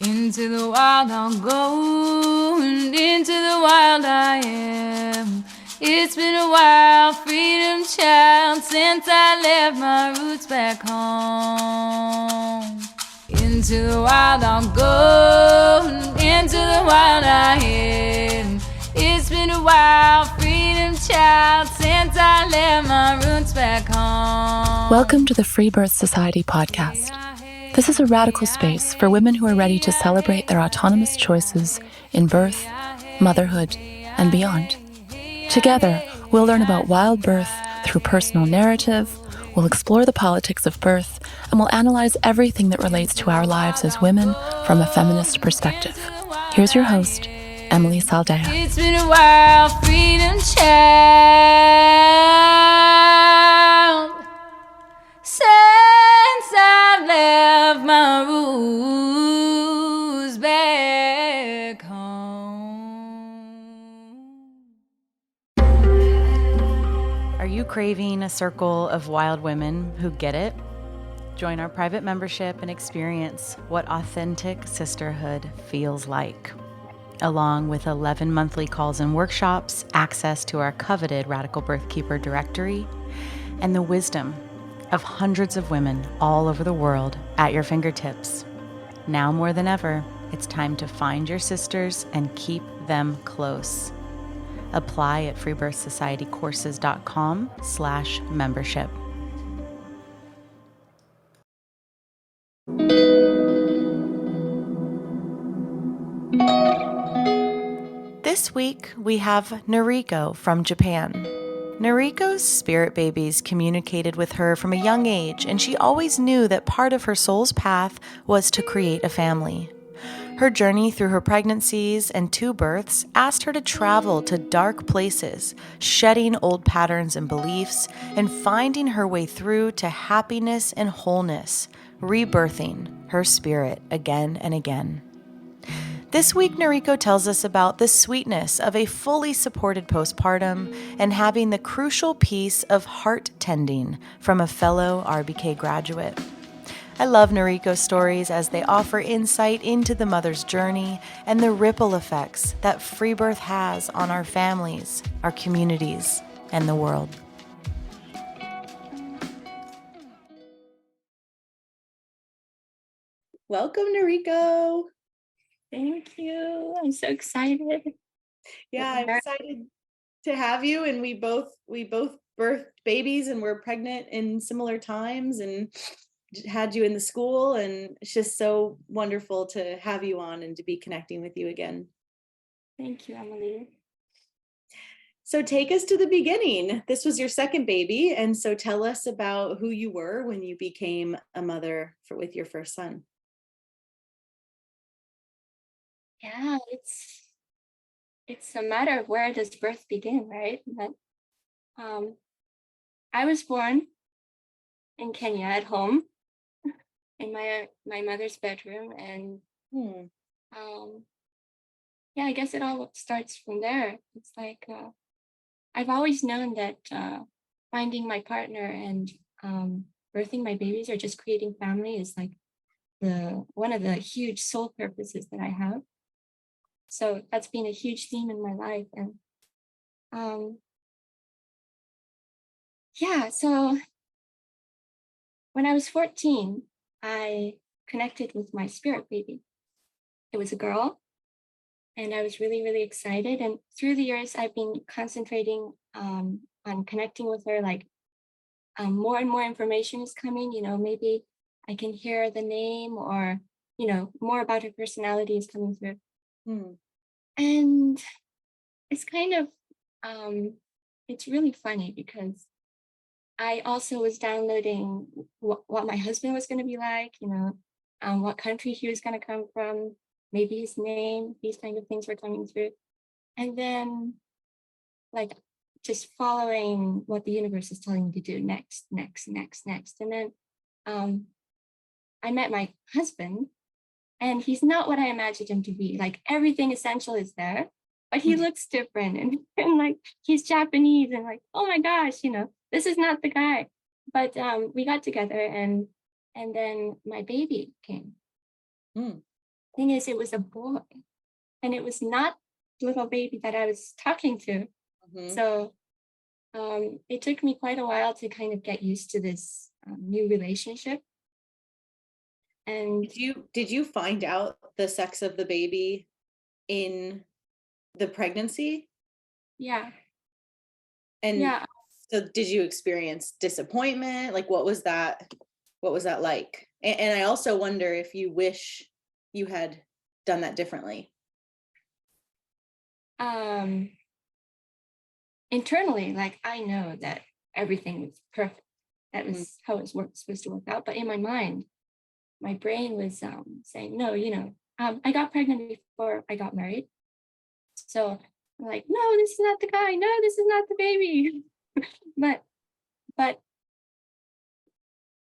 Into the wild I'll go, and into the wild I am. It's been a while, freedom child, since I left my roots back home. Into the wild I'll go, and into the wild I am. It's been a while, freedom child, since I left my roots back home. Welcome to the Freebirth Society podcast. This is a radical space for women who are ready to celebrate their autonomous choices in birth, motherhood, and beyond. Together, we'll learn about wild birth through personal narrative, we'll explore the politics of birth, and we'll analyze everything that relates to our lives as women from a feminist perspective. Here's your host, Emily Saldea. It's been a while, freedom child, since I left my roots back home. Are you craving a circle of wild women who get it? Join our private membership and experience what authentic sisterhood feels like. Along with 11 monthly calls and workshops, access to our coveted Radical Birth Keeper directory, and the wisdom of hundreds of women all over the world at your fingertips. Now more than ever, it's time to find your sisters and keep them close. Apply at freebirthsocietycourses.com/membership. This week, we have Noriko from Japan. Noriko's spirit babies communicated with her from a young age, and she always knew that part of her soul's path was to create a family. Her journey through her pregnancies and 2 births asked her to travel to dark places, shedding old patterns and beliefs, and finding her way through to happiness and wholeness, rebirthing her spirit again and again. This week, Noriko tells us about the sweetness of a fully supported postpartum and having the crucial piece of heart tending from a fellow RBK graduate. I love Noriko's stories as they offer insight into the mother's journey and the ripple effects that free birth has on our families, our communities, and the world. Welcome, Noriko. Thank you. I'm so excited. Yeah, I'm excited to have you. And we both birthed babies and were pregnant in similar times and had you in the school. And it's just so wonderful to have you on and to be connecting with you again. Thank you, Emily. So take us to the beginning. This was your second baby. And so tell us about who you were when you became a mother with your first son. Yeah, it's a matter of where does birth begin, right? But I was born in Kenya at home in my mother's bedroom, and yeah, I guess it all starts from there. It's like I've always known that finding my partner and birthing my babies or just creating family is like one of the huge soul purposes that I have. So that's been a huge theme in my life. And yeah, so when I was 14, I connected with my spirit baby. It was a girl, and I was really, really excited. And through the years, I've been concentrating on connecting with her. Like more and more information is coming, maybe I can hear the name, or, more about her personality is coming through. And it's kind of, it's really funny because I also was downloading what my husband was going to be like, what country he was going to come from, maybe his name, these kind of things were coming through. And then like just following what the universe is telling me to do next. And then I met my husband, and he's not what I imagined him to be. Like everything essential is there, but he looks different, and like he's Japanese, and like, oh my gosh, this is not the guy. But we got together, and then my baby came. thing is, it was a boy, and it was not the little baby that I was talking to. Mhm. So it took me quite a while to kind of get used to this new relationship. And Did you find out the sex of the baby in the pregnancy? yeah, And yeah, so did you experience disappointment? Like what was that like? And I also wonder if you wish you had done that differently. um, internally, like I know that everything was perfect. That Mhm. was how it was supposed to work out. But in my mind, my brain was saying, no, I got pregnant before I got married. So I'm like, no, this is not the guy. No, this is not the baby. but but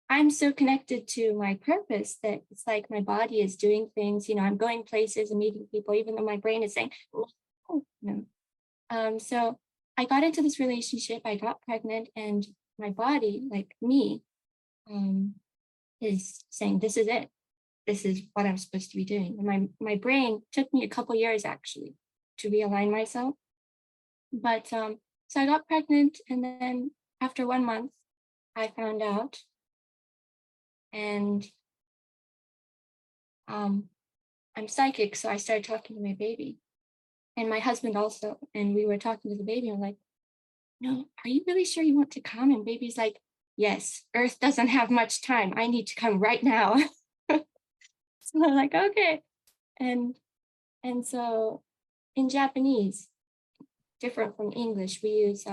I'm so connected to my purpose that it's like my body is doing things. I'm going places and meeting people, even though my brain is saying, no, no. So I got into this relationship. I got pregnant, and my body, like me, um, is saying, this is it. This is what I'm supposed to be doing. And my brain took me a couple years actually to realign myself. But so I got pregnant, and then after 1 month, I found out, and um, I'm psychic, so I started talking to my baby and my husband also, and we were talking to the baby. I'm like, no, are you really sure you want to come? And baby's like, yes, Earth doesn't have much time. I need to come right now. So I'm like, okay. And so in Japanese, different from English, we use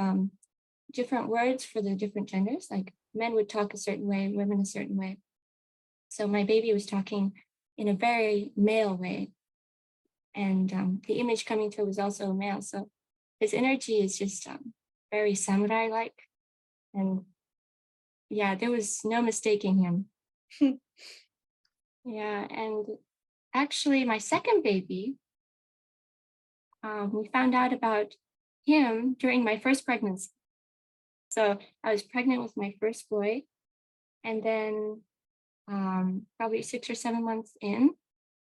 different words for the different genders. Like men would talk a certain way, women a certain way. So my baby was talking in a very male way, and the image coming through was also a male. So his energy is just very samurai-like, and yeah, there was no mistaking him. Yeah, and actually, my second baby, we found out about him during my first pregnancy. So I was pregnant with my first boy, and then probably 6 or 7 months in,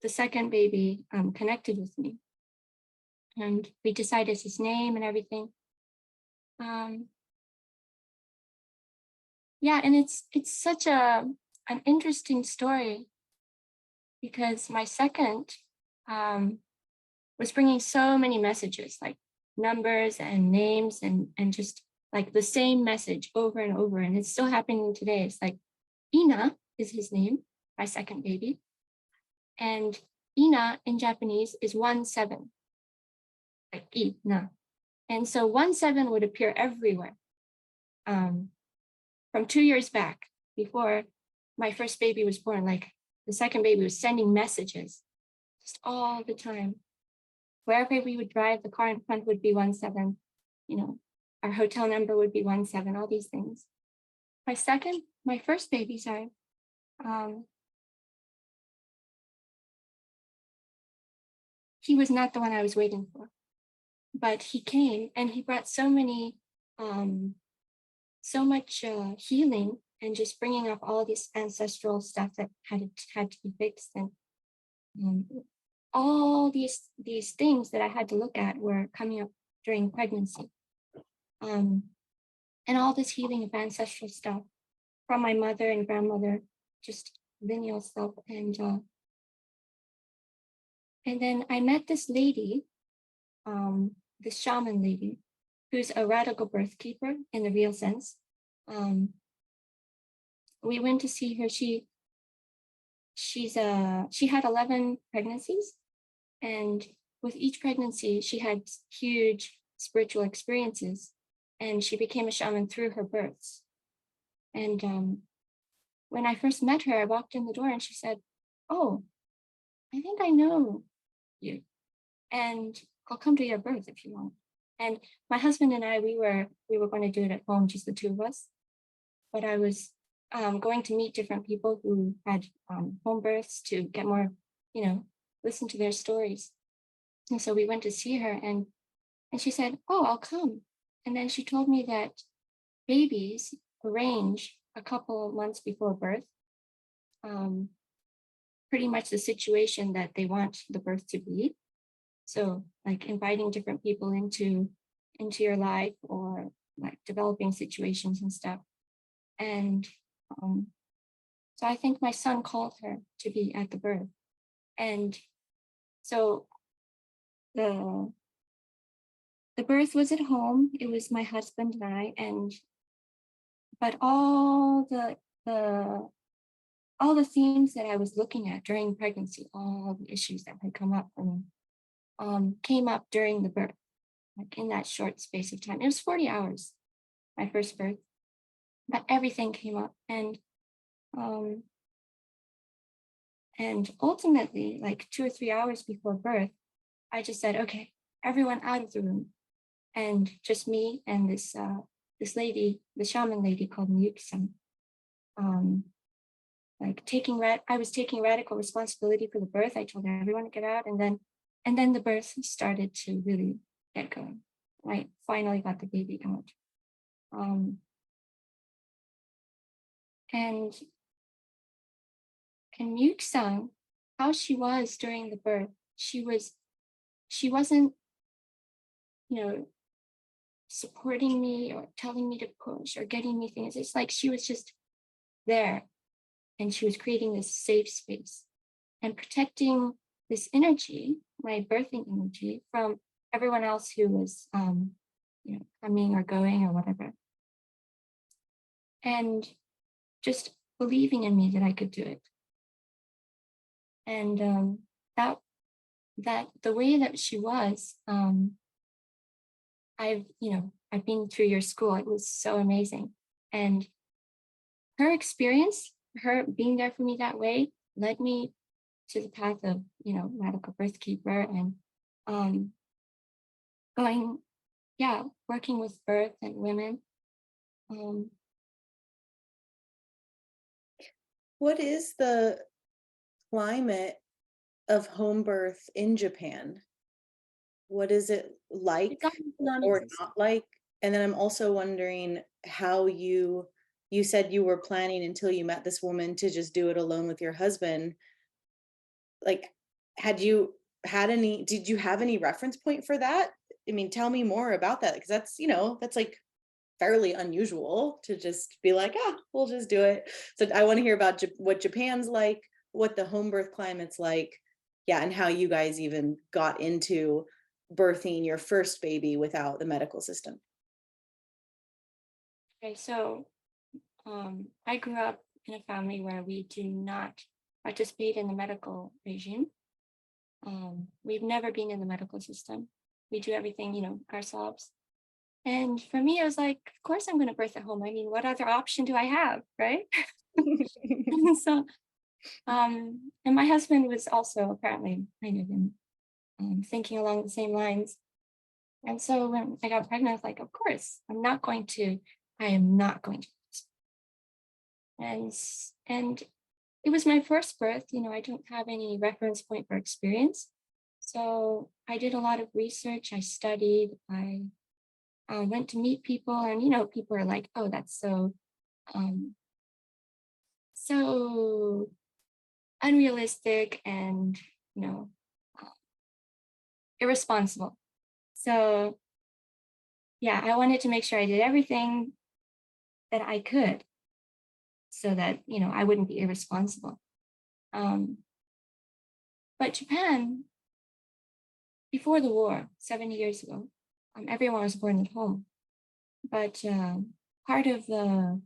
the second baby connected with me, and we decided his name and everything. Um, yeah, and it's such an interesting story because my second um, was bringing so many messages, like numbers and names, and just like the same message over and over, and it's still happening today. It's like Ina is his name, my second baby, and Ina in Japanese is 1-7, like Ina, and so 1-7 would appear everywhere. From 2 years back, before my first baby was born, like the second baby was sending messages just all the time. Wherever we would drive, the car in front would be 1-7, our hotel number would be 1-7, all these things. My first baby, sorry, he was not the one I was waiting for, but he came and he brought so much healing, and just bringing up all this ancestral stuff that had to be fixed, and um, all these things that I had to look at were coming up during pregnancy, and all this healing of ancestral stuff from my mother and grandmother, just lineal stuff, and then I met this lady, this shaman lady, who's a radical birth keeper in the real sense. We went to see her. She had 11 pregnancies, and with each pregnancy she had huge spiritual experiences, and she became a shaman through her births. And when I first met her, I walked in the door and she said, oh, I think I know you, and I'll come to your birth if you want. And my husband and I, we were going to do it at home, just the two of us, but I was going to meet different people who had home births to get more, listen to their stories. And so we went to see her, and she said, oh, I'll come. And then she told me that babies arrange a couple months before birth. pretty much the situation that they want the birth to be. So like inviting different people into your life, or like developing situations and stuff. And so I think my son called her to be at the birth. And so the birth was at home. It was my husband and I, but all the themes that I was looking at during pregnancy, all the issues that had come up for me, came up during the birth, like in that short space of time. It was 40 hours, my first birth, but everything came up. And ultimately, like 2 or 3 hours before birth, I just said, okay, everyone out of the room. And just me and this lady, the shaman lady called Miyuki-san. I was taking radical responsibility for the birth. I told everyone to get out, and then the birth started to really get going. I finally got the baby out. And Miyuki-san, how she was during the birth, she wasn't, supporting me or telling me to push or getting me things. It's like she was just there, and she was creating this safe space and protecting this energy, my birthing energy, from everyone else who was, coming or going or whatever. And just believing in me that I could do it. And that the way that she was, I've been through your school. It was so amazing. And her experience, her being there for me that way, led me to the path of, radical birth keeper, and working with birth and women. What is the climate of home birth in Japan? What is it like or not like? And then I'm also wondering how you said you were planning until you met this woman to just do it alone with your husband. Like, did you have any reference point for that? I mean, tell me more about that, because that's like fairly unusual to just be like, we'll just do it. So I want to hear about what Japan's like, what the home birth climate's like, and how you guys even got into birthing your first baby without the medical system. Okay, so I grew up in a family where we do not participate in the medical regime. We've never been in the medical system. We do everything, ourselves. And for me, I was like, of course I'm going to birth at home. I mean, what other option do I have, right? So, and my husband was also apparently kind of thinking along the same lines. And so when I got pregnant, I was like, of course, I am not going to. And it was my first birth. I don't have any reference point for experience. So I did a lot of research. I studied. I went to meet people, and people are like, oh, that's so unrealistic and irresponsible. So I wanted to make sure I did everything that I could so that I wouldn't be irresponsible. But Japan, before the war, 70 years ago, everyone was born at home. But part of the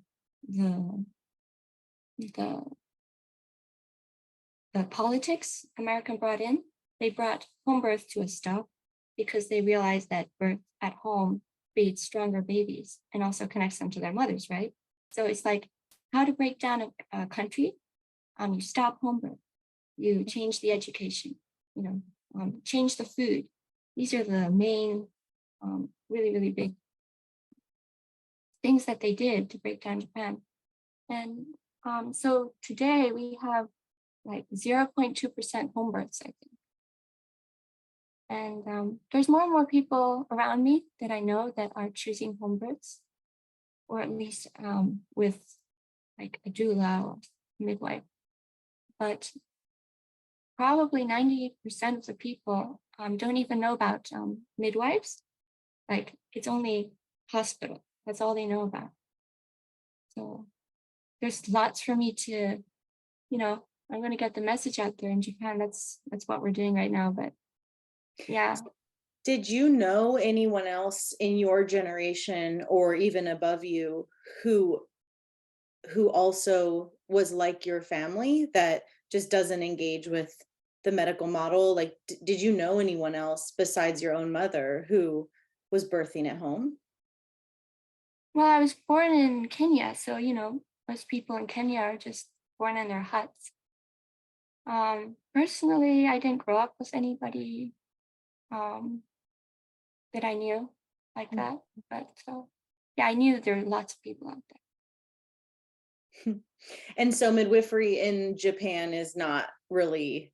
politics America brought in, they brought home birth to a stop because they realized that birth at home breeds stronger babies and also connects them to their mothers, right? So it's like how to break down a country. You stop home birth, you change the education, change the food. These are the main, really, really big things that they did to break down Japan. And so today we have like 0.2% home births, I think. And there's more and more people around me that I know that are choosing home births, or at least with like a doula or midwife. But probably 98% of the people don't even know about midwives. Like, it's only hospital. That's all they know about. So there's lots for me to, I'm going to get the message out there in Japan. That's what we're doing right now. But yeah. Did you know anyone else in your generation or even above you who also was like your family that just doesn't engage with the medical model? Like, did you know anyone else besides your own mother who was birthing at home? Well, I was born in Kenya, so most people in Kenya are just born in their huts. Personally, I didn't grow up with anybody that I knew like that, but yeah, I knew there were lots of people out there. And so midwifery in Japan is not really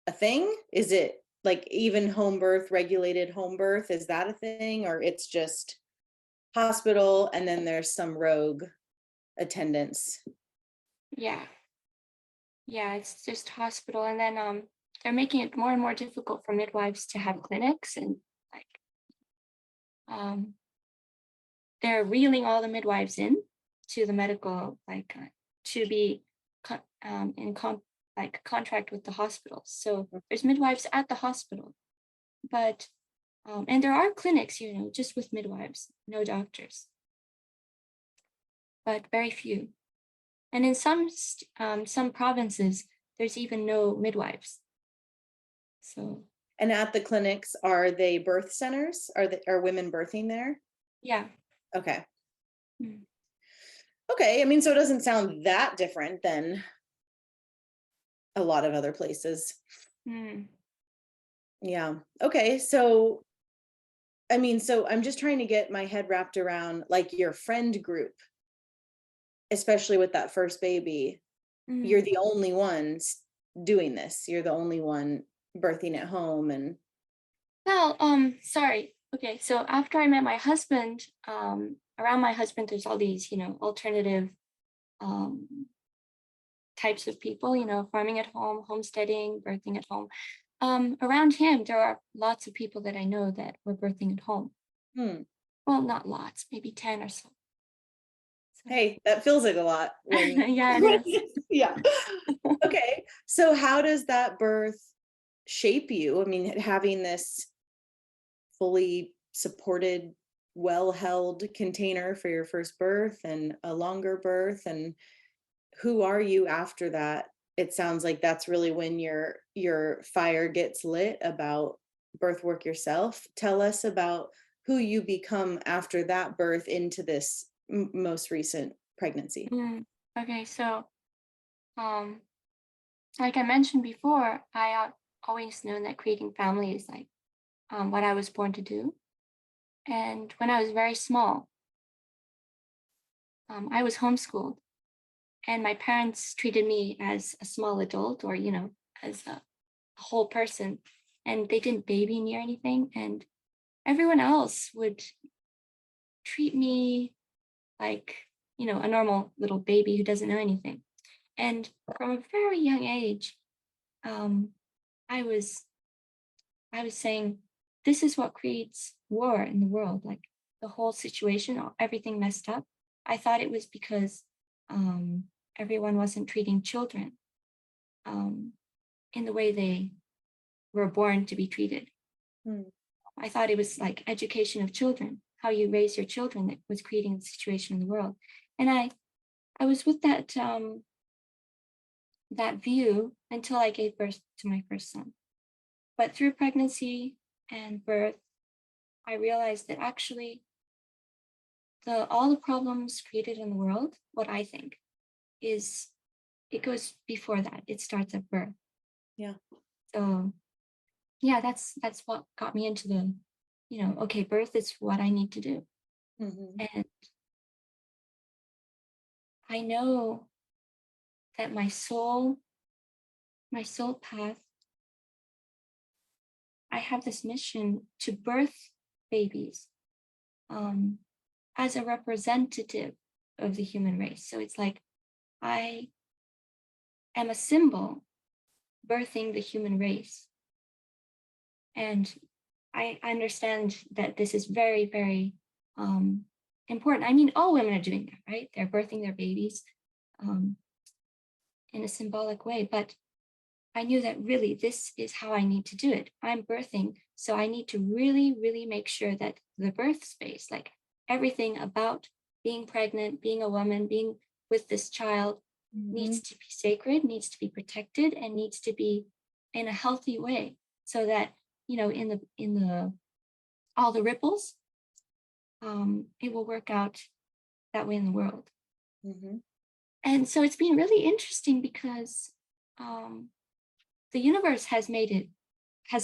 a thing? Is it like even home birth, regulated home birth? Is that a thing, or it's just hospital and then there's some rogue attendants? Yeah, it's just hospital, and then they're making it more and more difficult for midwives to have clinics, and like they're reeling all the midwives in to the medical, to be contract with the hospitals. So there's midwives at the hospital, but and there are clinics, just with midwives, no doctors, but very few. And in some provinces, there's even no midwives. So. And at the clinics, are they birth centers? Are women birthing there? Yeah. Okay. Okay. I mean, so it doesn't sound that different than a lot of other places. Yeah. Okay. So, I mean, so I'm just trying to get my head wrapped around like your friend group, especially with that first baby. You're the only ones doing this. You're the only one birthing at home. And well, sorry. Okay. So after I met my husband, around my husband, there's all these, alternative types of people, farming at home, homesteading, birthing at home. Around him, there are lots of people that I know that were birthing at home. Well, not lots, maybe 10 or so. Hey, that feels like a lot. Yeah, it is. Yeah. Okay. So how does that birth shape you? I mean, having this fully supported, well-held container for your first birth and a longer birth, and who are you after that? It sounds like that's really when your fire gets lit about birth work yourself. Tell us about who you become after that birth into this most recent pregnancy. Okay, so like I mentioned before, I always known that creating family is like what I was born to do. And when I was very small, I was homeschooled, and my parents treated me as a small adult, or as a whole person, and they didn't baby me or anything. And everyone else would treat me like a normal little baby who doesn't know anything. And from a very young age, I was saying, this is what creates war in the world, like the whole situation, everything messed up. I thought it was because everyone wasn't treating children in the way they were born to be treated. I thought it was like education of children, how you raise your children, that was creating the situation in the world. And I was with that that view until I gave birth to my first son. But through pregnancy and birth, I realized that actually all the problems created in the world, what I think, is it goes before that. It starts at birth. Yeah. So yeah, that's what got me into the, okay, birth is what I need to do. And I know that my soul path, I have this mission to birth babies as a representative of the human race. So it's like I am a symbol birthing the human race. And I understand that this is very, very important. I mean, all women are doing that, right? They're birthing their babies in a symbolic way. But I knew that really this is how I need to do it. I'm birthing, so I need to really, really make sure that the birth space, like everything about being pregnant, being a woman, being with this child, needs to be sacred, needs to be protected, and needs to be in a healthy way, so that, you know, in the all the ripples, it will work out that way in the world. And so it's been really interesting because the universe has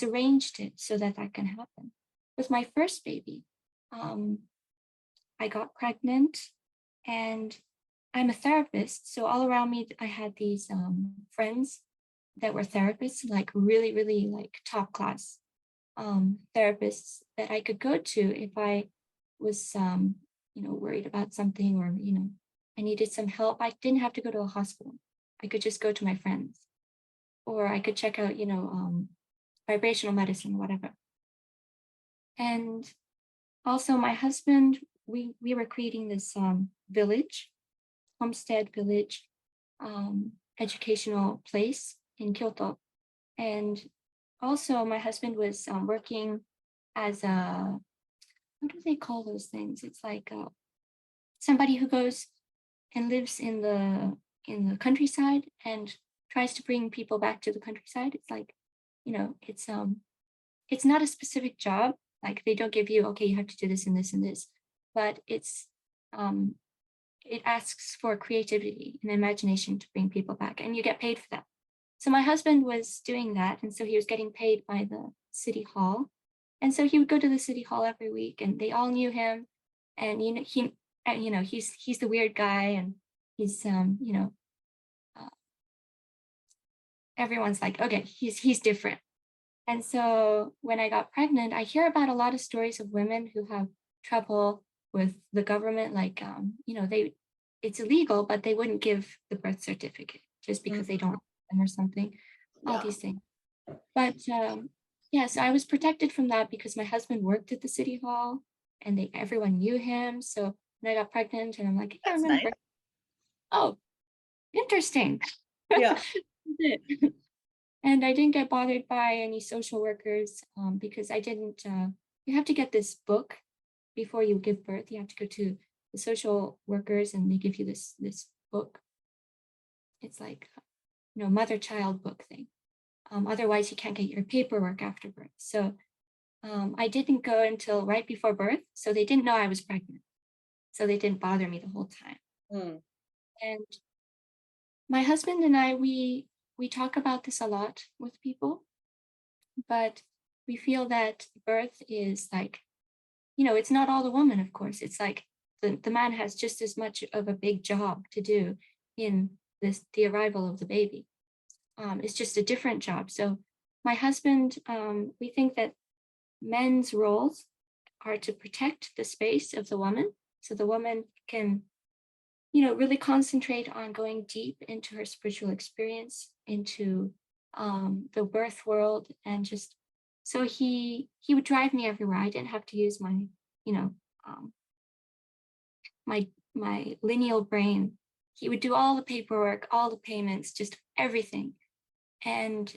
arranged it so that that can happen. With my first baby, I got pregnant, and I'm a therapist. So all around me, I had these friends that were therapists, like really, really like top class therapists that I could go to if I was, you know, worried about something, or, you know, I needed some help. I didn't have to go to a hospital. I could just go to my friends, or I could check out, you know, vibrational medicine or whatever. And also my husband, we were creating this village, homestead village, educational place in Kyoto. And also my husband was working as a, what do they call those things? It's like somebody who goes and lives in the countryside and tries to bring people back to the countryside. It's like, you know, it's not a specific job. Like they don't give you, okay, you have to do this and this and this, but it's it asks for creativity and imagination to bring people back, and you get paid for that. So my husband was doing that, and so he was getting paid by the city hall, and so he would go to the city hall every week, and they all knew him, and he's the weird guy, and he's everyone's like, okay, he's different. And so when I got pregnant, I hear about a lot of stories of women who have trouble with the government, like it's illegal, but they wouldn't give the birth certificate just because they don't like them or something. All these things. But yeah, so I was protected from that because my husband worked at the city hall, and everyone knew him. So when I got pregnant, and I'm like, yeah, I'm gonna birth. Oh, interesting. Yeah. And I didn't get bothered by any social workers because I didn't, you have to get this book before you give birth. You have to go to the social workers, and they give you this book. It's like, mother-child book thing. Otherwise, you can't get your paperwork after birth. So I didn't go until right before birth. So they didn't know I was pregnant. So they didn't bother me the whole time. And my husband and I, we talk about this a lot with people, but we feel that birth is like, it's not all the woman, of course. It's like the man has just as much of a big job to do in the arrival of the baby. It's just a different job. So my husband, we think that men's roles are to protect the space of the woman, so the woman can really concentrate on going deep into her spiritual experience, into the birth world, and just so he would drive me everywhere. I didn't have to use my my lineal brain. He would do all the paperwork, all the payments, just everything. And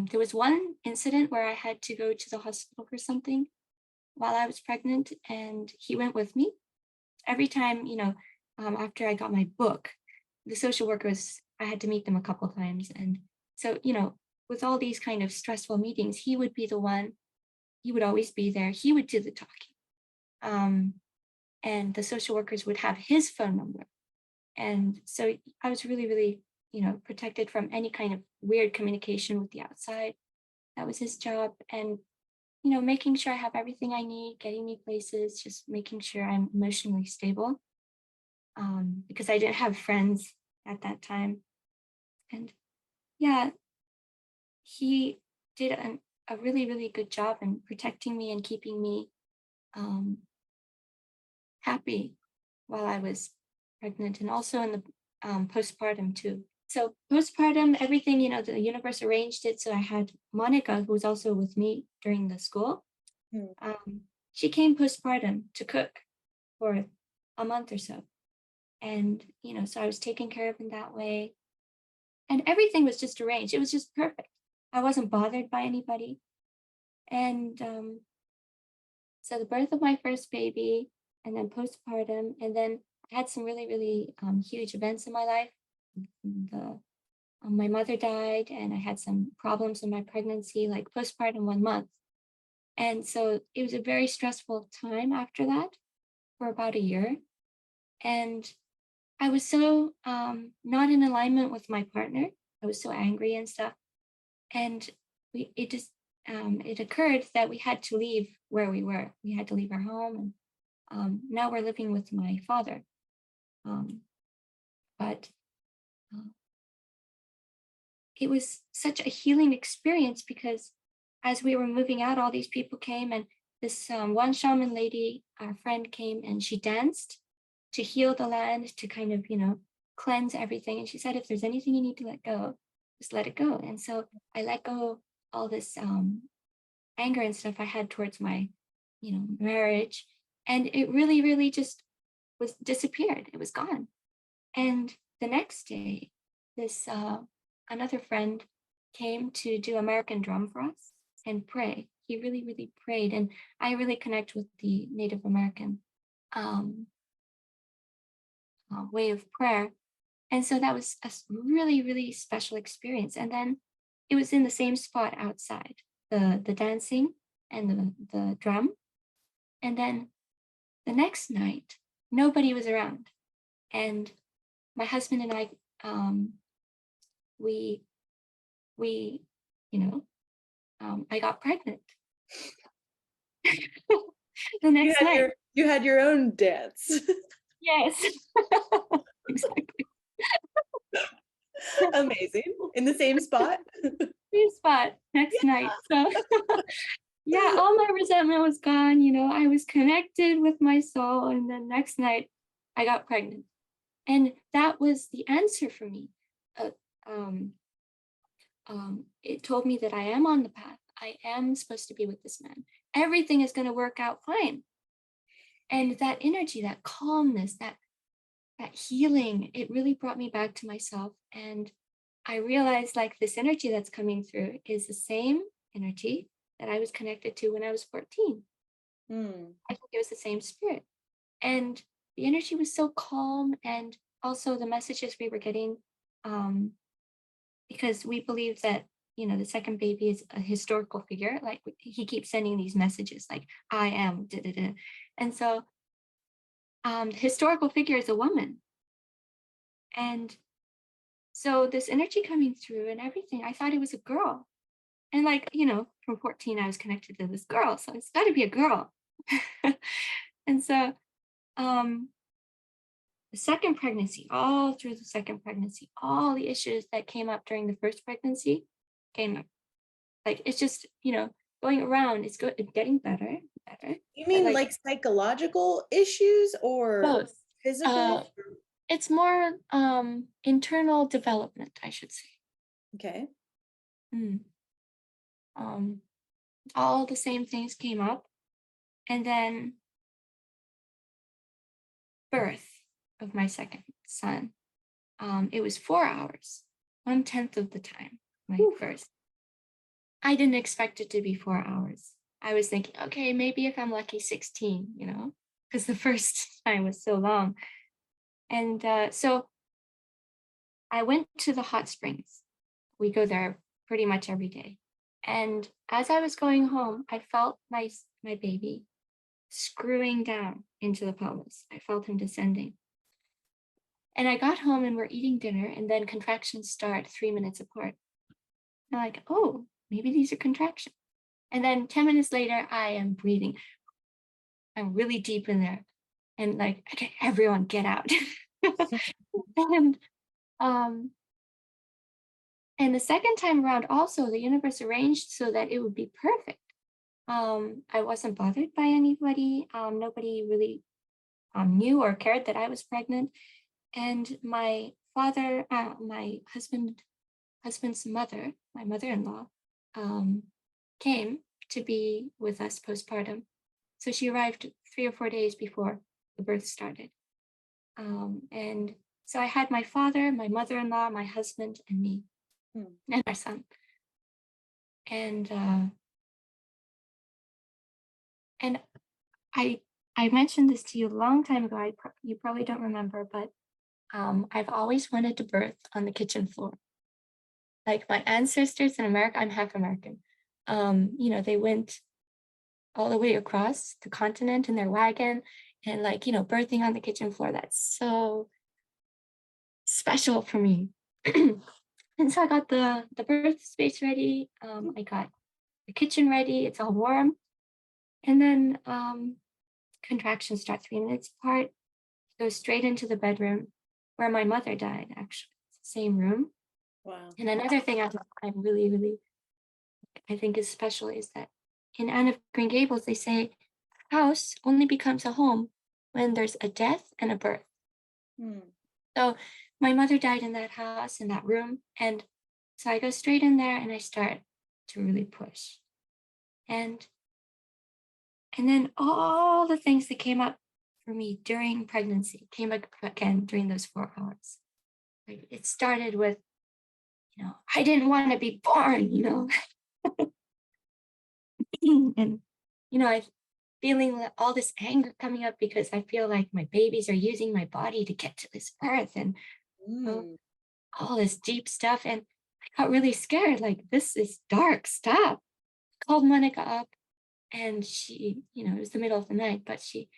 there was one incident where I had to go to the hospital for something while I was pregnant, and he went with me. Every time, after I got my book, the social workers, I had to meet them a couple times. And so, with all these kind of stressful meetings, he would be the one, he would always be there. He would do the talking. And the social workers would have his phone number. And so I was really, really, protected from any kind of weird communication with the outside. That was his job. And, making sure I have everything I need, getting me places, just making sure I'm emotionally stable. Because I didn't have friends at that time. And yeah, he did a really, really good job in protecting me and keeping me happy while I was pregnant, and also in the postpartum too. So postpartum, everything, the universe arranged it. So I had Monica, who was also with me during the school. She came postpartum to cook for a month or so. And, so I was taken care of in that way. And everything was just arranged. It was just perfect. I wasn't bothered by anybody. And so the birth of my first baby, and then postpartum, and then I had some really, really huge events in my life. My mother died, and I had some problems in my pregnancy, like postpartum 1 month. And so it was a very stressful time after that for about a year. And I was so not in alignment with my partner. I was so angry and stuff. And it occurred that we had to leave where we were. We had to leave our home. And now we're living with my father. But it was such a healing experience, because as we were moving out, all these people came, and this one shaman lady, our friend, came and she danced to heal the land, to kind of, cleanse everything. And she said, if there's anything you need to let go, just let it go. And so I let go all this anger and stuff I had towards my, marriage. And it really, really just was disappeared. It was gone. And the next day, this another friend came to do American drum for us and pray. He really, really prayed. And I really connect with the Native American way of prayer. And so that was a really, really special experience. And then it was in the same spot outside, the dancing and the drum. And then the next night, nobody was around. And my husband and I, we, I got pregnant. The next night. You had your own dance. Yes. Exactly. Amazing. In the same spot? Same spot next night. So yeah, all my resentment was gone. I was connected with my soul. And then next night I got pregnant. And that was the answer for me. It told me that I am on the path. I am supposed to be with this man. Everything is going to work out fine. And that energy, that calmness, that healing, it really brought me back to myself. And I realized, like, this energy that's coming through is the same energy that I was connected to when I was 14. I think it was the same spirit. And the energy was so calm. And also the messages we were getting, because we believe that, the second baby is a historical figure. Like, he keeps sending these messages like, I am, da, da, da. And so the historical figure is a woman. And so this energy coming through and everything, I thought it was a girl. And like, from 14, I was connected to this girl. So it's got to be a girl. And so the second pregnancy, all through the second pregnancy, all the issues that came up during the first pregnancy came up. Like, it's just, going around, it's getting better. You mean like psychological issues or both. physical? It's more internal development, I should say. Okay. All the same things came up. And then birth of my second son. It was 4 hours, 1/10 of the time, my first. I didn't expect it to be 4 hours. I was thinking, okay, maybe if I'm lucky, 16, because the first time was so long. And so I went to the hot springs. We go there pretty much every day. And as I was going home, I felt my baby screwing down into the pelvis. I felt him descending. And I got home and we're eating dinner, and then contractions start 3 minutes apart. I'm like, oh, maybe these are contractions. And then 10 minutes later, I am breathing. I'm really deep in there. And like, okay, everyone get out. And the second time around, also, the universe arranged so that it would be perfect. I wasn't bothered by anybody. Nobody really knew or cared that I was pregnant. And my father, my husband's mother, my mother-in-law, came to be with us postpartum. So she arrived 3 or 4 days before the birth started. And so I had my father, my mother-in-law, my husband, and me, and our son. And I mentioned this to you a long time ago. You probably don't remember, but I've always wanted to birth on the kitchen floor. Like my ancestors in America, I'm half American. They went all the way across the continent in their wagon and birthing on the kitchen floor. That's so special for me. And so I got the birth space ready. I got the kitchen ready. It's all warm. And then contractions start 3 minutes apart. Go straight into the bedroom where my mother died, actually. It's the same room. Wow. And another thing I really, really, I think is special is that in Anne of Green Gables, they say house only becomes a home when there's a death and a birth. So my mother died in that house, in that room. And so I go straight in there and I start to really push. And then all the things that came up for me during pregnancy came up again during those 4 hours. Like it started with, I didn't want to be born, and, I feeling all this anger coming up because I feel like my babies are using my body to get to this earth and all this deep stuff. And I got really scared, like, this is dark, stop. I called Monica up and she, it was the middle of the night, but she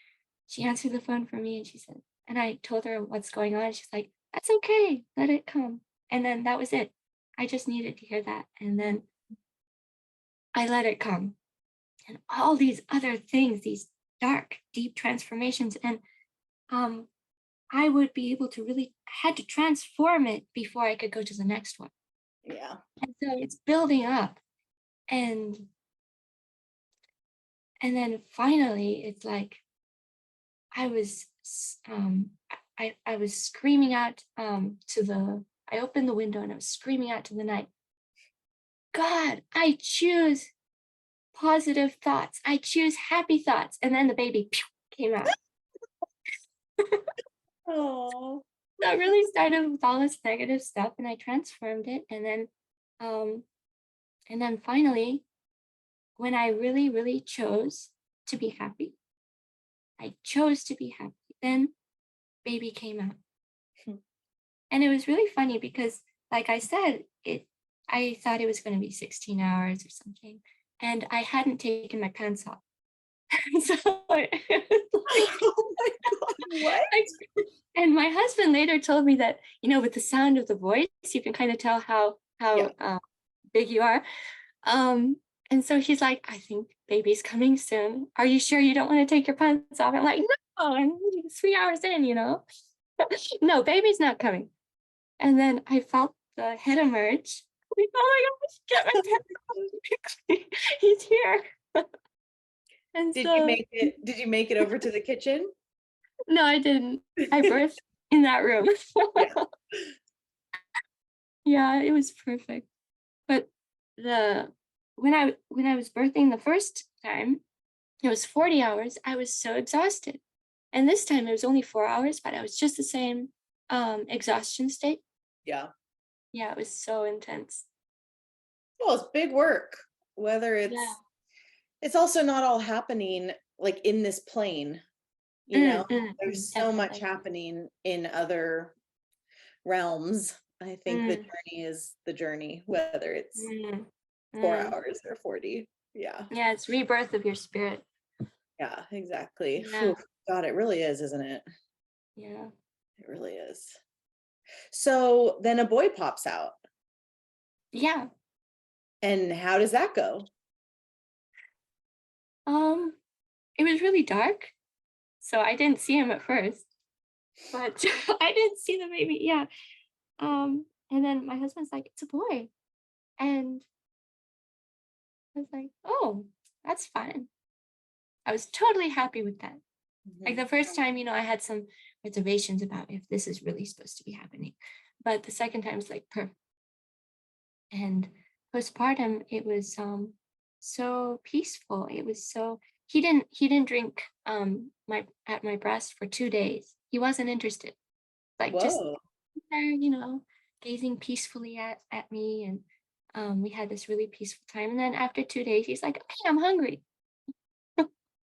answered the phone for me and she said, and I told her what's going on. She's like, that's okay, let it come. And then that was it. I just needed to hear that. And then I let it come. And all these other things, these dark, deep transformations. And I would be able to I had to transform it before I could go to the next one. Yeah. And so it's building up. And then finally, it's like I was I was screaming out I opened the window and I was screaming out to the night, God, I choose positive thoughts. I choose happy thoughts. And then the baby came out. Oh. So it really started with all this negative stuff and I transformed it. And then finally, when I really, really chose to be happy, then baby came out. And it was really funny because, like I said, I thought it was going to be 16 hours or something. And I hadn't taken my pants off. So it was like, Oh my God, what? And my husband later told me that, with the sound of the voice, you can kind of tell how big you are. And so he's like, I think baby's coming soon. Are you sure you don't want to take your pants off? I'm like, no, I'm 3 hours in, No, baby's not coming. And then I felt the head emerge. Like, oh my gosh, get my pants off. He's here. And Did you make it over to the kitchen? No, I didn't. I birthed in that room. Yeah. Yeah, it was perfect. But when I was birthing the first time, it was 40 hours. I was so exhausted. And this time it was only 4 hours, but I was just the same exhaustion state. Yeah. Yeah, it was so intense. Well, it's big work. Whether it's also not all happening like in this plane. There's so much happening in other realms. I think the journey is the journey, whether it's 4 hours or 40. Yeah. Yeah, it's rebirth of your spirit. Yeah, exactly. Yeah. Whew, God, it really is, isn't it? Yeah. It really is. So then a boy pops out. Yeah. And how does that go? It was really dark. So I didn't see him at first. But I didn't see the baby. Yeah. And then my husband's like, it's a boy. And I was like, oh, that's fine. I was totally happy with that. Like the first time, I had some reservations about if this is really supposed to be happening. But the second time was like perfect. And postpartum, it was so peaceful. It was so he didn't drink my breast for 2 days. He wasn't interested. Like just Whoa. there, gazing peacefully at me, and we had this really peaceful time. And then after 2 days, he's like, "Okay, I'm hungry."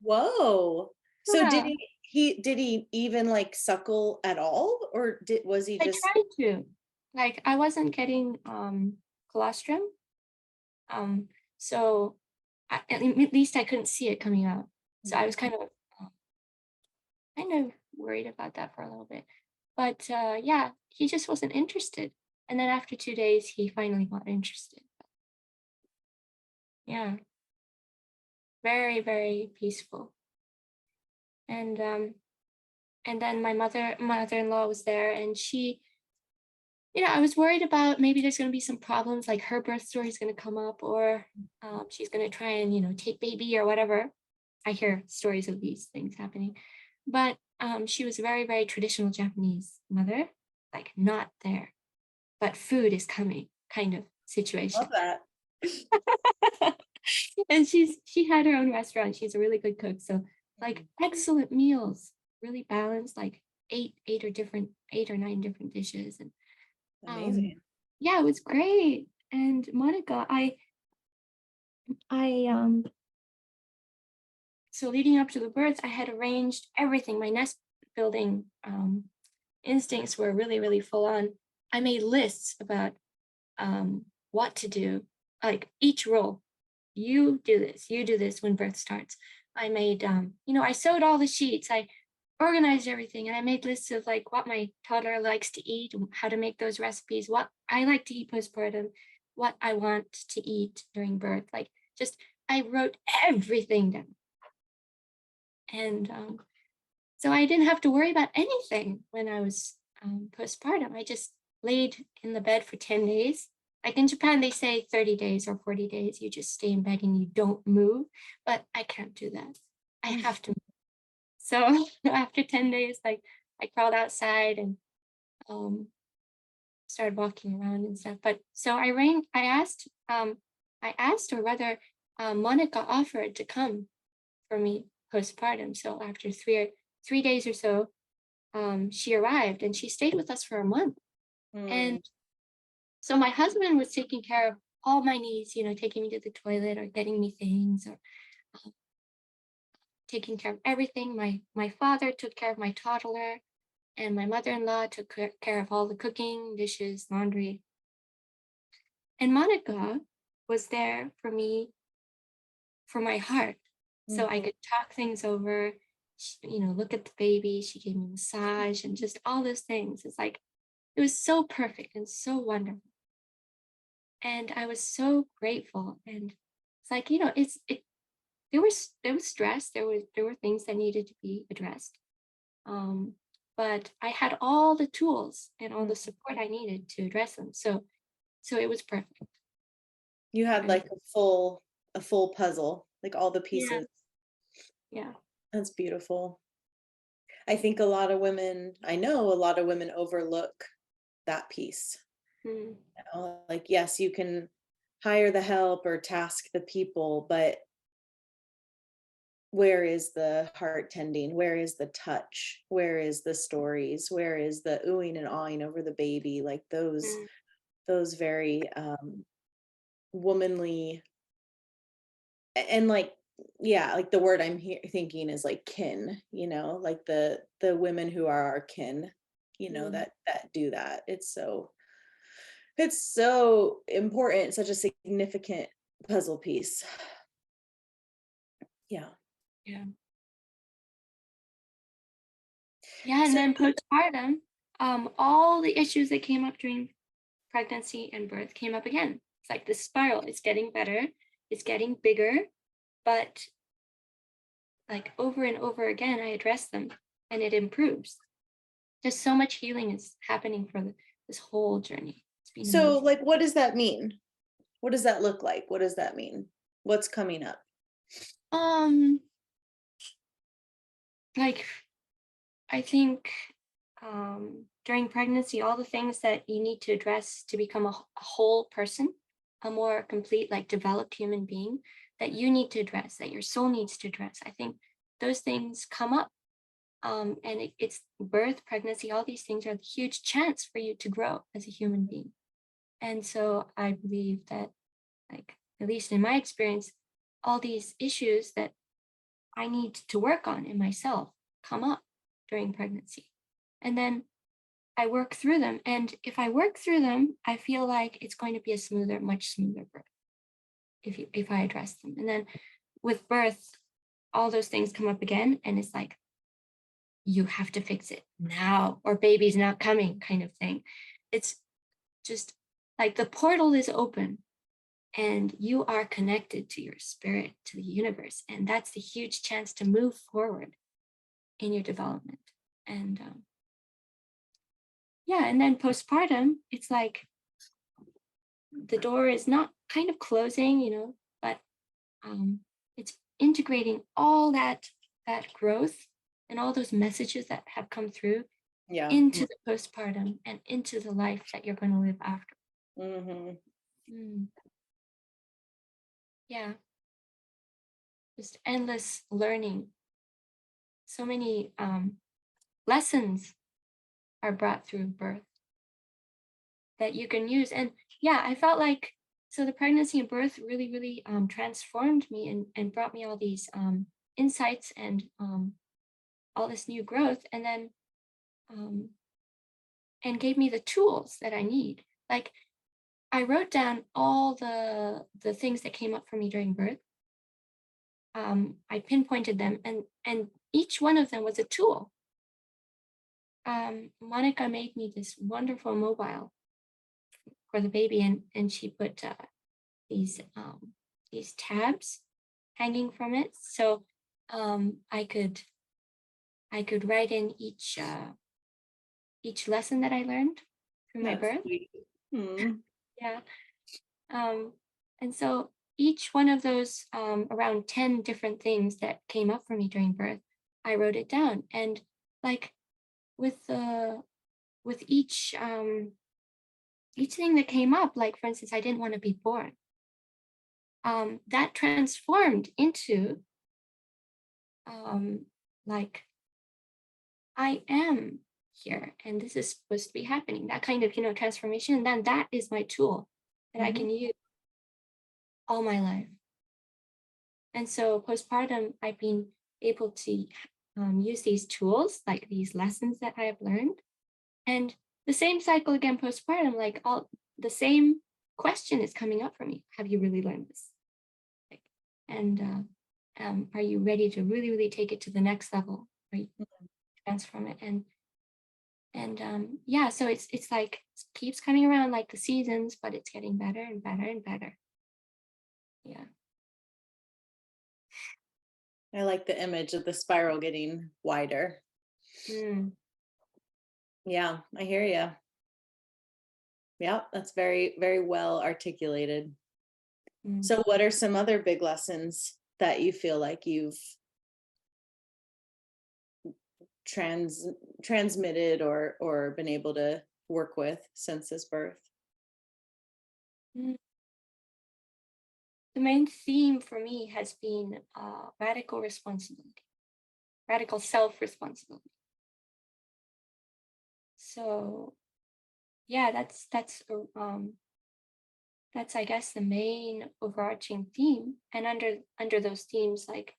Whoa. So Yeah, did he even like suckle at all, or was he I just tried to. Like I wasn't getting colostrum, so at least I couldn't see it coming out. So I was um, kind of worried about that for a little bit. But yeah, he just wasn't interested. And then after 2 days, he finally got interested. Yeah, very, very peaceful. And then my mother-in-law was there, and she, I was worried about maybe there's going to be some problems, like her birth story is going to come up, or she's going to try and take baby or whatever. I hear stories of these things happening, but she was a very, very traditional Japanese mother, like not there, but food is coming kind of situation. love that? And she had her own restaurant. She's a really good cook, so like excellent meals, really balanced, like eight or nine different dishes. And Amazing. yeah, it was great. And Monica, I so leading up to the birth, I had arranged everything. My nest building instincts were really, really full on. I made lists about what to do, like each role. You do this when birth starts. I made, I sewed all the sheets. I organized everything, and I made lists of like what my toddler likes to eat, how to make those recipes, what I like to eat postpartum, what I want to eat during birth. Like just, I wrote everything down. And so I didn't have to worry about anything when I was postpartum. I just laid in the bed for 10 days. Like in Japan, they say 30 days or 40 days, you just stay in bed and you don't move. But I can't do that. I have to move. So after 10 days, like I crawled outside and started walking around and stuff. But so I asked her whether Monica offered to come for me postpartum. So after 3 days or so, she arrived, and she stayed with us for a month. And so my husband was taking care of all my needs, taking me to the toilet or getting me things, or taking care of everything. My father took care of my toddler, and my mother-in-law took care of all the cooking, dishes, laundry. And Monica was there for me, for my heart. So I could talk things over, look at the baby. She gave me a massage and just all those things. It's like, it was so perfect and so wonderful. And I was so grateful. And it's like, there was stress. There were things that needed to be addressed. But I had all the tools and all the support I needed to address them. So it was perfect. You had like a full puzzle, like all the pieces. Yeah. That's beautiful. I think I know a lot of women overlook that piece. Like, yes, you can hire the help or task the people, but where is the heart tending? Where is the touch? Where is the stories? Where is the oohing and awing over the baby? Like those very womanly, and like, yeah, like the word I'm thinking is like kin, like the women who are our kin, that do that. It's so important, such a significant puzzle piece. Yeah. And then postpartum, all the issues that came up during pregnancy and birth came up again. It's like this spiral. It's getting better. It's getting bigger, but like over and over again, I address them and it improves. Just so much healing is happening for this whole journey. So amazing. Like, what does that mean? What does that look like? What does that mean? What's coming up? Like, I think during pregnancy, all the things that you need to address to become a whole person, a more complete, like developed human being that you need to address, that your soul needs to address. I think those things come up. And it's birth, pregnancy, all these things are a huge chance for you to grow as a human being. And so I believe that, like, at least in my experience, all these issues that I need to work on in myself come up during pregnancy. And then I work through them. And if I work through them, I feel like it's going to be a smoother, much smoother birth if I address them. And then with birth, all those things come up again. And it's like, you have to fix it now or baby's not coming kind of thing. It's just like the portal is open and you are connected to your spirit, to the universe. And that's the huge chance to move forward in your development. And yeah, and then postpartum, it's like the door is not kind of closing, you know, but it's integrating all that growth and all those messages that have come through into the postpartum and into the life that you're going to live after. Yeah. Just endless learning. So many lessons are brought through birth that you can use. And yeah, I felt like, so the pregnancy and birth really, really transformed me and brought me all these insights and all this new growth, and then and gave me the tools that I need. Like, I wrote down all the things that came up for me during birth. I pinpointed them, and each one of them was a tool. Monica made me this wonderful mobile for the baby, and she put these tabs hanging from it, so I could write in each lesson that I learned through my birth. Yeah. And so each one of those around 10 different things that came up for me during birth, I wrote it down. And like with each thing that came up, like for instance, I didn't want to be born. That transformed into like, I am here and this is supposed to be happening, that kind of, you know, transformation. And then that is my tool that I can use all my life. And so postpartum, I've been able to use these tools, like these lessons that I have learned. And the same cycle again postpartum, like all the same question is coming up for me. Have you really learned this? And are you ready to really, really take it to the next level? Right? Transform it. And yeah, so it's like, it keeps coming around like the seasons, but it's getting better and better and better. Yeah. I like the image of the spiral getting wider. Yeah, I hear you. Yeah, that's very, very well articulated. So what are some other big lessons that you feel like you've transmitted or been able to work with since this birth? The main theme for me has been radical responsibility, radical self-responsibility. So yeah, that's I guess the main overarching theme. And under those themes, like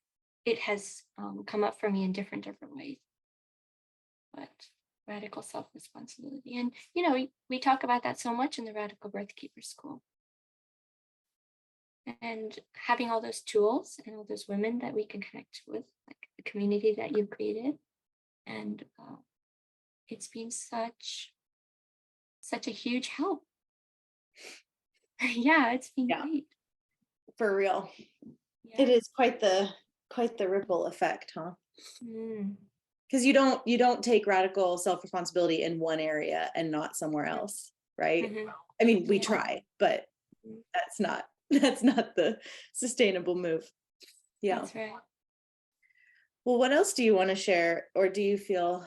it has come up for me in different ways. But radical self-responsibility, and you know, we talk about that so much in the Radical Birth Keeper School. And having all those tools and all those women that we can connect with, like the community that you've created, and it's been such a huge help. Yeah, it's been great. For real. Yeah. It is quite the ripple effect, huh? Because you don't take radical self-responsibility in one area and not somewhere else, right? I mean, we try, but that's not the sustainable move. Yeah. That's right. Well, what else do you want to share, or do you feel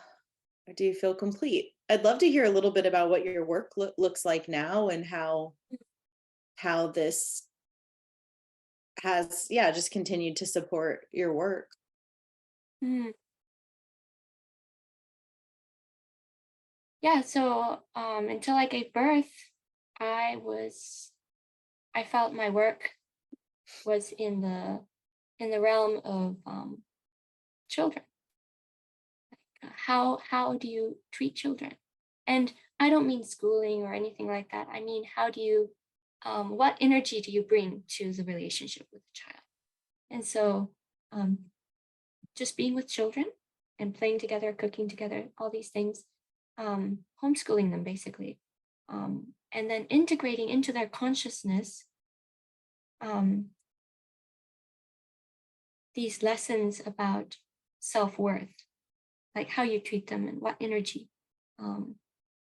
Or do you feel complete? I'd love to hear a little bit about what your work looks like now and how this has, yeah, just continued to support your work. Mm. Yeah, so until I gave birth, I felt my work was in the realm of children. How do you treat children? And I don't mean schooling or anything like that. I mean, how do you what energy do you bring to the relationship with the child? And so just being with children and playing together, cooking together, all these things, homeschooling them basically, and then integrating into their consciousness these lessons about self-worth, like how you treat them and what energy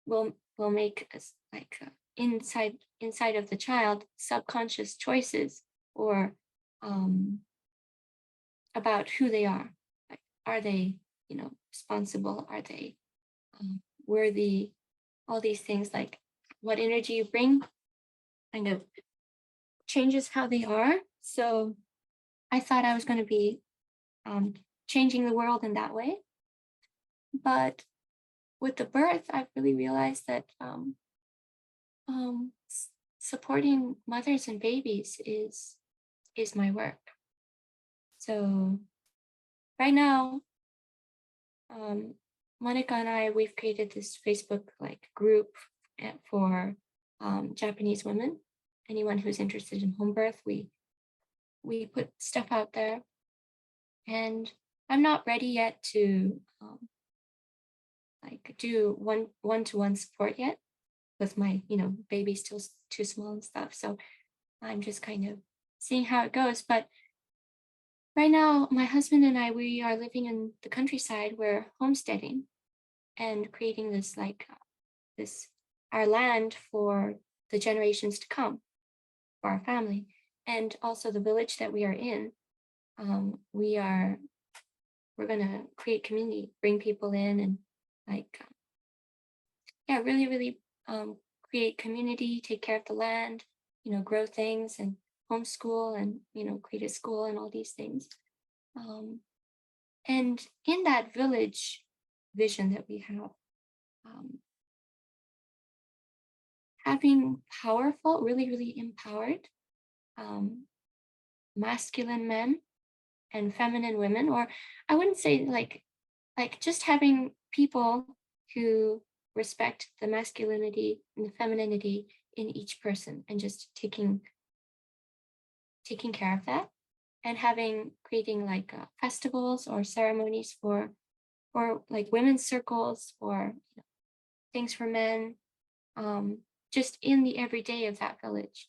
will make us like inside of the child subconscious choices or about who they are. Like, are they, responsible? Are they worthy? All these things, like what energy you bring kind of changes how they are. So I thought I was going to be changing the world in that way. But with the birth, I've really realized that supporting mothers and babies is my work. So right now, Monica and I, we've created this Facebook like group for Japanese women. Anyone who's interested in home birth, we put stuff out there, and I'm not ready yet to like do one-to-one support yet, with my baby still too small and stuff. So I'm just kind of seeing how it goes. But right now, my husband and I, we are living in the countryside. We're homesteading and creating this this our land for the generations to come, for our family, and also the village that we are in. We're gonna create community, bring people in, and really create community, take care of the land, grow things and homeschool and create a school and all these things. And in that village vision that we have, having powerful, really empowered masculine men and feminine women, or I wouldn't say like just having people who respect the masculinity and the femininity in each person, and just taking care of that, and creating festivals or ceremonies for like women's circles, or things for men, just in the everyday of that village.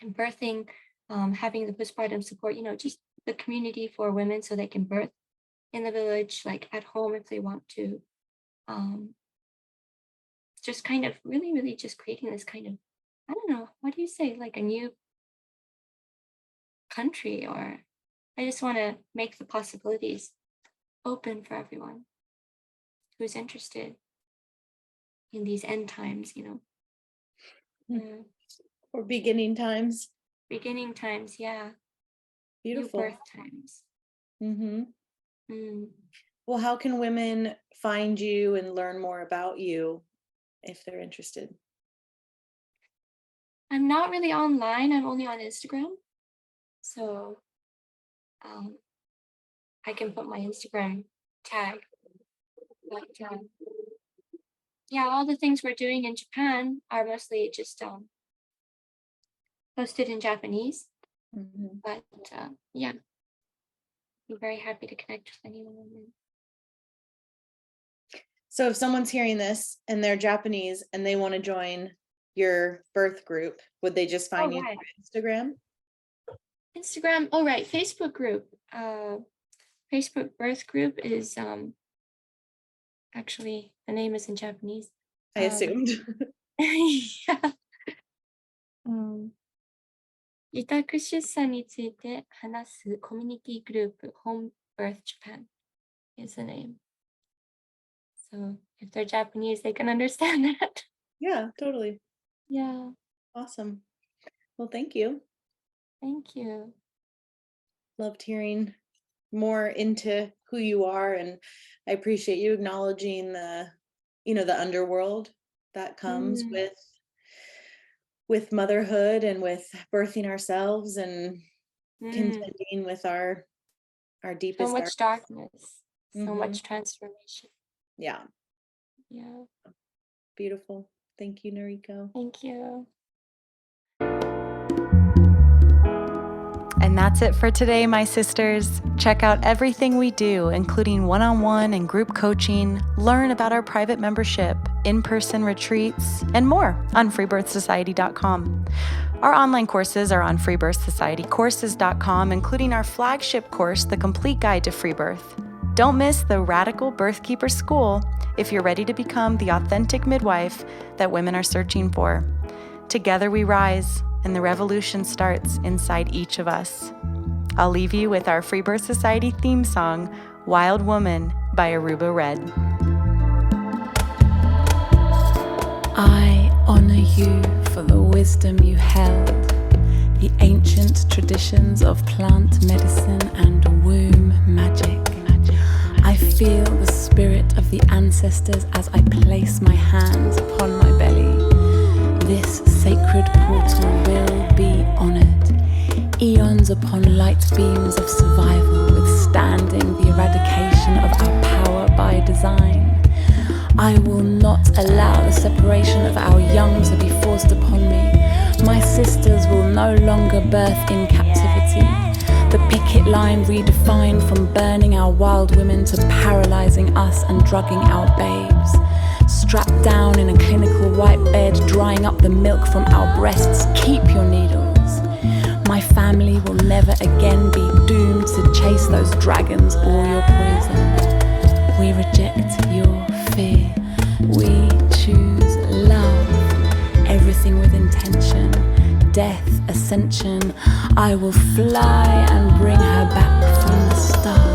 And birthing, having the postpartum support, just the community for women so they can birth in the village, like at home if they want to. Just kind of really just creating this kind of, I don't know, what do you say, like a new country, or I just want to make the possibilities open for everyone who's interested in these end times, Or beginning times. Beginning times, yeah. Beautiful. New birth times. Well, how can women find you and learn more about you if they're interested? I'm not really online. I'm only on Instagram. So I can put my Instagram tag. But yeah, all the things we're doing in Japan are mostly just posted in Japanese. But yeah, I'm very happy to connect with anyone. So if someone's hearing this and they're Japanese and they want to join your birth group, would they just find you through Instagram? Instagram, oh right, Facebook group. Facebook birth group is actually the name is in Japanese. I assumed. Yeah. 自宅出産について話すコミュニティグループ Home Birth Japan is the name. So if they're Japanese, they can understand that. Yeah, totally. Yeah. Awesome. Well, thank you. Thank you. Loved hearing more into who you are, and I appreciate you acknowledging the underworld that comes Mm, with motherhood and with birthing ourselves and mm. contending with our So deepest much dark. darkness, so Mm-hmm. much transformation. Yeah, Yeah. beautiful. Thank you, Noriko. Thank you. And that's it for today, my sisters. Check out everything we do, including one-on-one and group coaching, learn about our private membership, in-person retreats, and more on freebirthsociety.com. Our online courses are on freebirthsocietycourses.com, including our flagship course, The Complete Guide to Free Birth. Don't miss the Radical Birthkeeper School if you're ready to become the authentic midwife that women are searching for. Together we rise, and the revolution starts inside each of us. I'll leave you with our Freebirth Society theme song, Wild Woman by Aruba Red. I honor you for the wisdom you held, the ancient traditions of plant medicine and womb magic. I feel the spirit of the ancestors as I place my hands upon my belly. This sacred portal will be honored. Eons upon light beams of survival, withstanding the eradication of our power by design. I will not allow the separation of our young to be forced upon me. My sisters will no longer birth in captivity. The picket line redefined from burning our wild women to paralyzing us and drugging our babes. Strapped down in a clinical white bed, drying up the milk from our breasts. Keep your needles. My family will never again be doomed to chase those dragons or your poison. We reject your fear. We choose love. Everything with intention. Death, ascension. I will fly and bring her back from the stars.